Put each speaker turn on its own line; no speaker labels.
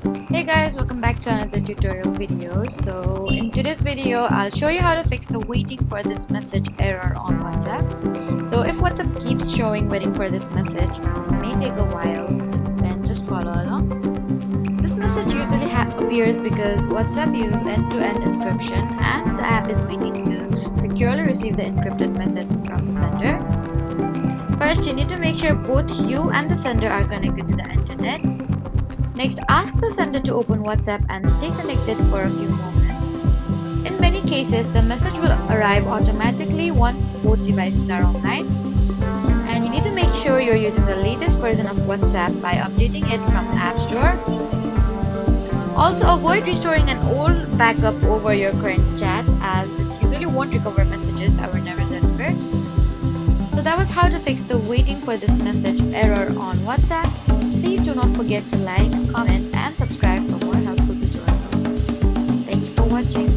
Hey guys, welcome back to another tutorial video. So in today's video, I'll show you how to fix the waiting for this message error on WhatsApp. So if WhatsApp keeps showing waiting for this message, this may take a while, then just follow along. This message usually appears because WhatsApp uses end-to-end encryption and the app is waiting to securely receive the encrypted message from the sender. First, you need to make sure both you and the sender are connected to the internet. Next, ask the sender to open WhatsApp and stay connected for a few moments. In many cases, the message will arrive automatically once both devices are online. And you need to make sure you're using the latest version of WhatsApp by updating it from the App Store. Also, avoid restoring an old backup over your current chats, as this usually won't recover messages that were never delivered. So that was how to fix the waiting for this message error on WhatsApp. Please do not forget to like, comment and subscribe for more helpful tutorials. Thank you for watching.